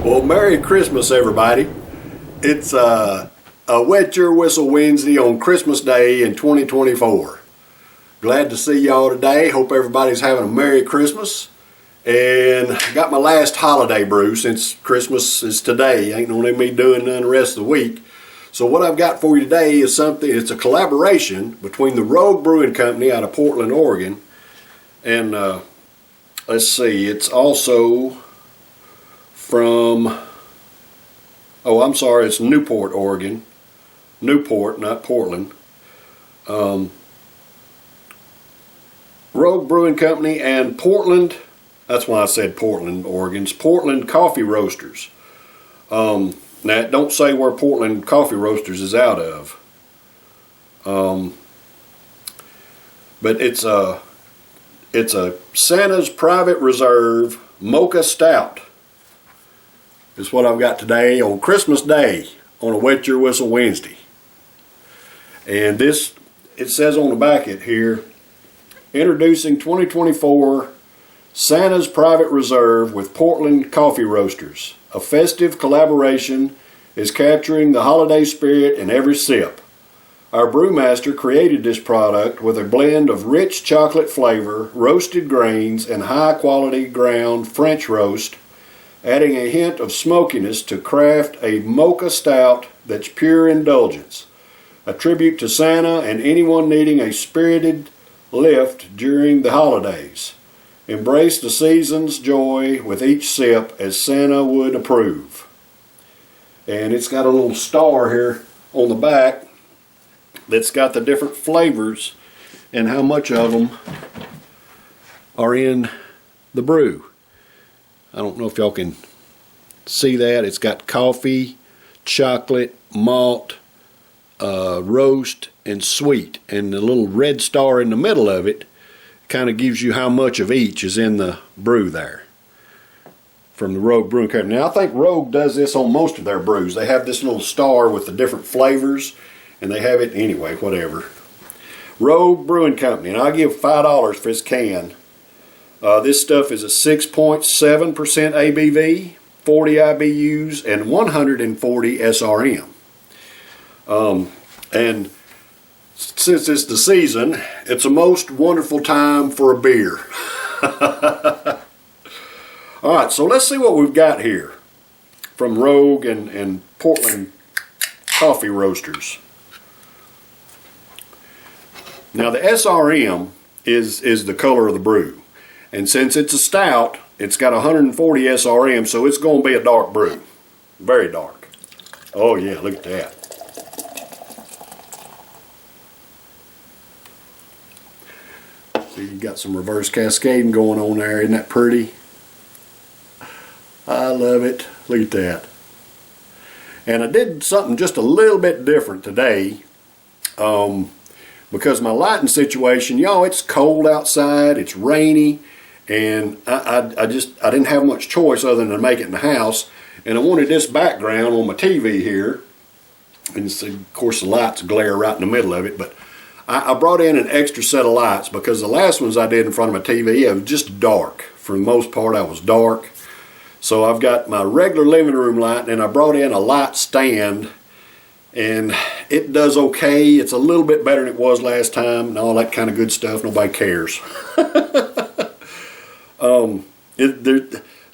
Well, Merry Christmas, everybody. It's a Wet Your Whistle Wednesday on Christmas Day in 2024. Glad to see y'all today. Hope everybody's having a Merry Christmas. And got my last holiday brew since Christmas is today. Ain't no need me doing none the rest of the week. So what I've got for you today is it's a collaboration between the Rogue Brewing Company out of Portland, Oregon. And let's see, it's also from, it's Newport, Oregon. Newport, not Portland. Rogue Brewing Company and Portland, that's why I said Portland, Oregon's Portland Coffee Roasters. Now, don't say where Portland Coffee Roasters is out of. But it's a Santa's Private Reserve Mocha Stout. Is what I've got today on Christmas Day on a Wet Your Whistle Wednesday. And this, it says on the back it here, introducing 2024 Santa's Private Reserve with Portland Coffee Roasters. A festive collaboration is capturing the holiday spirit in every sip. Our brewmaster created this product with a blend of rich chocolate flavor, roasted grains, and high-quality ground French roast, adding a hint of smokiness to craft a mocha stout that's pure indulgence. A tribute to Santa and anyone needing a spirited lift during the holidays. Embrace the season's joy with each sip as Santa would approve. And it's got a little star here on the back that's got the different flavors and how much of them are in the brew. I don't know if y'all can see that. It's got coffee, chocolate, malt, roast, and sweet. And the little red star in the middle of it kind of gives you how much of each is in the brew there from the Rogue Brewing Company. Now, I think Rogue does this on most of their brews. They have this little star with the different flavors, and they have it anyway, whatever. Rogue Brewing Company, and I'll give $5 for this can. This stuff is a 6.7% ABV, 40 IBUs, and 140 SRM. And since it's the season, it's a most wonderful time for a beer. All right, so let's see what we've got here from Rogue and Portland Coffee Roasters. Now, the SRM is the color of the brew. And since it's a stout, it's got 140 SRM, so it's going to be a dark brew. Very dark. Oh yeah, look at that. See, you got some reverse cascading going on there. Isn't that pretty? I love it. Look at that. And I did something just a little bit different today. Because my lighting situation, y'all, it's cold outside, it's rainy. And I didn't have much choice other than to make it in the house. And I wanted this background on my TV here. And of course the lights glare right in the middle of it. But I brought in an extra set of lights because the last ones I did in front of my TV, it was just dark. For the most part, I was dark. So I've got my regular living room light, and I brought in a light stand. And it does okay. It's a little bit better than it was last time and all that kind of good stuff. Nobody cares.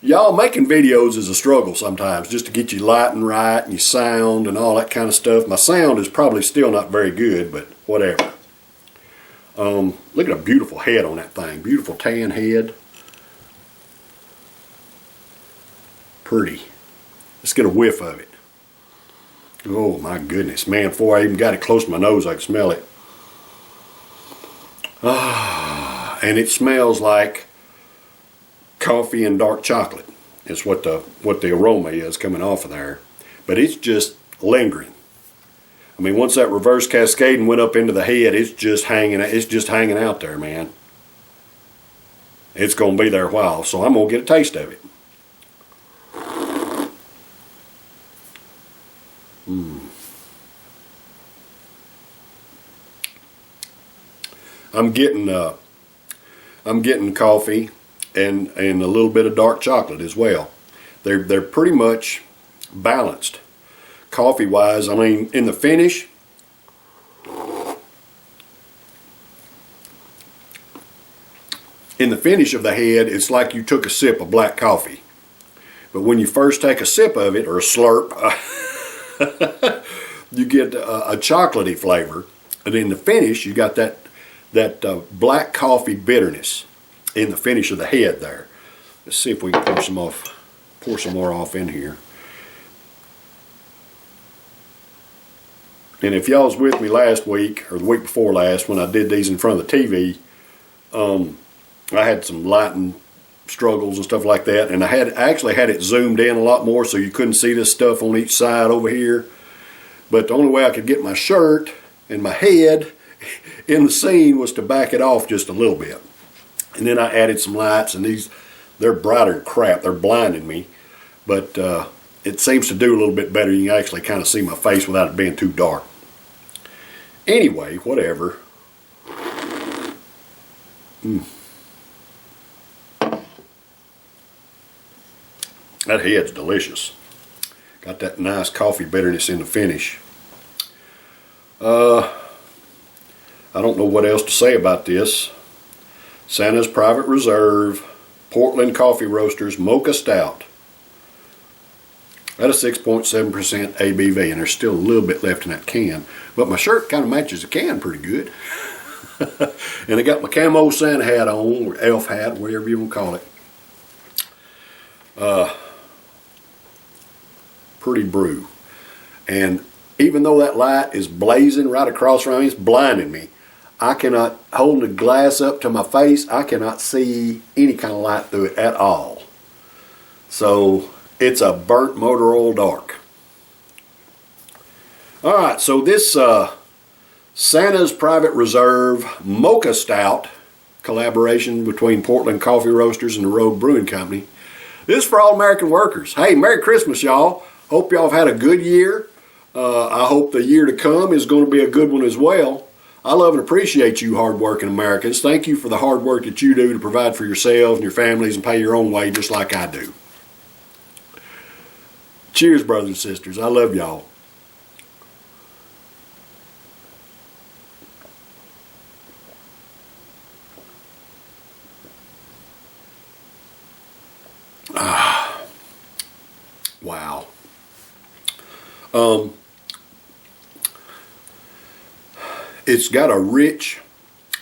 Y'all making videos is a struggle sometimes just to get your lighting right and your sound and all that kind of stuff. My sound is probably still not very good, but whatever. Look at a beautiful head on that thing. Beautiful tan head. Pretty. Let's get a whiff of it. Oh my goodness, man, before I even got it close to my nose I could smell it. And it smells like coffee and dark chocolate. It's what the aroma is coming off of there. But it's just lingering. I mean, once that reverse cascading went up into the head, it's just hanging out there, man. It's going to be there a while, so I'm going to get a taste of it. I'm getting coffee and a little bit of dark chocolate as well. They're pretty much balanced coffee wise. I mean, in the finish, of the head, it's like you took a sip of black coffee. But when you first take a sip of it, or a slurp, you get a chocolatey flavor. And in the finish, you got that black coffee bitterness in the finish of the head there. Let's see if we can pour some more off in here. And if y'all was with me last week, or the week before last, when I did these in front of the TV, I had some lighting struggles and stuff like that, and I actually had it zoomed in a lot more so you couldn't see this stuff on each side over here. But the only way I could get my shirt and my head in the scene was to back it off just a little bit. And then I added some lights, and they're brighter than crap. They're blinding me, but it seems to do a little bit better. You can actually kind of see my face without it being too dark. Anyway, whatever. That head's delicious. Got that nice coffee bitterness in the finish. I don't know what else to say about this. Santa's Private Reserve, Portland Coffee Roasters, Mocha Stout. That is 6.7% ABV, and there's still a little bit left in that can. But my shirt kind of matches the can pretty good. And I got my camo Santa hat on, or elf hat, whatever you want to call it. Pretty brew. And even though that light is blazing right across from me, it's blinding me. I cannot, hold the glass up to my face, I cannot see any kind of light through it at all. So it's a burnt motor oil dark. Alright, so this Santa's Private Reserve Mocha Stout collaboration between Portland Coffee Roasters and the Rogue Brewing Company. This is for all American workers. Hey, Merry Christmas, y'all. Hope y'all have had a good year. I hope the year to come is going to be a good one as well. I love and appreciate you hard-working Americans. Thank you for the hard work that you do to provide for yourselves and your families and pay your own way just like I do. Cheers, brothers and sisters. I love y'all. Wow. It's got a rich,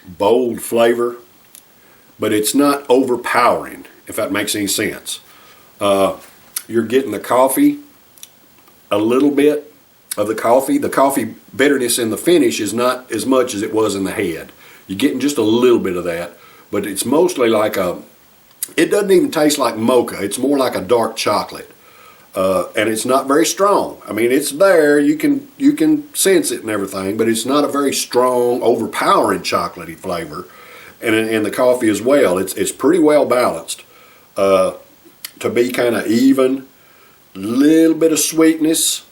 bold flavor, but it's not overpowering, if that makes any sense. You're getting the coffee, a little bit of the coffee. The coffee bitterness in the finish is not as much as it was in the head. You're getting just a little bit of that, but it's mostly like it doesn't even taste like mocha. It's more like a dark chocolate. And it's not very strong. I mean, it's there. You can sense it and everything, but it's not a very strong, overpowering chocolatey flavor. And the coffee as well. It's pretty well balanced. To be kind of even, little bit of sweetness.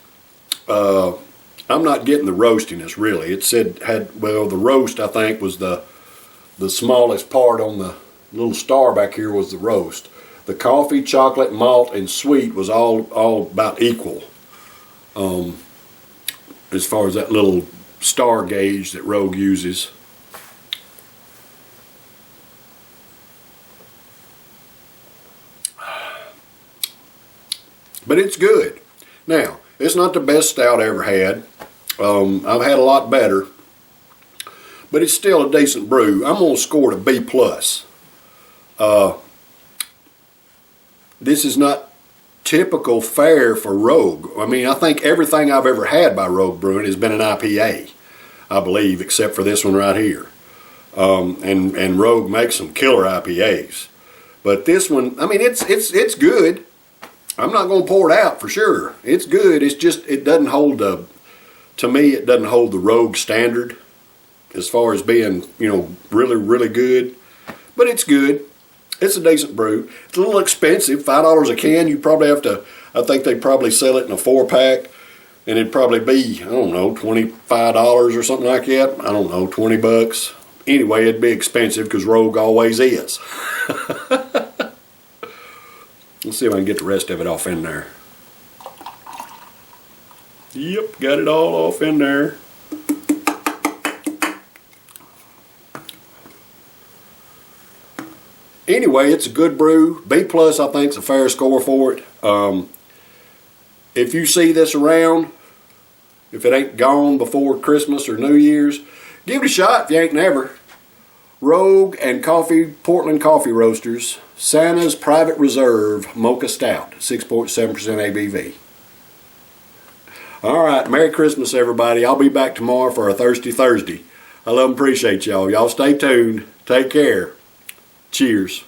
I'm not getting the roastiness really. It the roast I think was the smallest part on the little star back here was the roast. The coffee, chocolate, malt, and sweet was all about equal. As far as that little star gauge that Rogue uses. But it's good. Now, it's not the best stout I ever had. I've had a lot better. But it's still a decent brew. I'm going to score it a B+. This is not typical fare for Rogue. I mean, I think everything I've ever had by Rogue Brewing has been an IPA, I believe, except for this one right here. And Rogue makes some killer IPAs. But this one, I mean, it's good. I'm not going to pour it out for sure. It's good. It's just, it doesn't hold to me, it doesn't hold the Rogue standard as far as being, really, really good. But it's good. It's a decent brew. It's a little expensive, $5 a can. You probably have to, I think they probably sell it in a 4-pack, and it'd probably be, I don't know, $25 or something like that. I don't know, $20. Anyway, it'd be expensive because Rogue always is. Let's see if I can get the rest of it off in there. Yep, got it all off in there. Anyway, it's a good brew. B plus, I think, is a fair score for it. If you see this around, if it ain't gone before Christmas or New Year's, give it a shot if you ain't never. Rogue and Portland Coffee Roasters, Santa's Private Reserve Mocha Stout, 6.7% ABV. All right, Merry Christmas, everybody. I'll be back tomorrow for a Thirsty Thursday. I love and appreciate y'all. Y'all stay tuned. Take care. Cheers.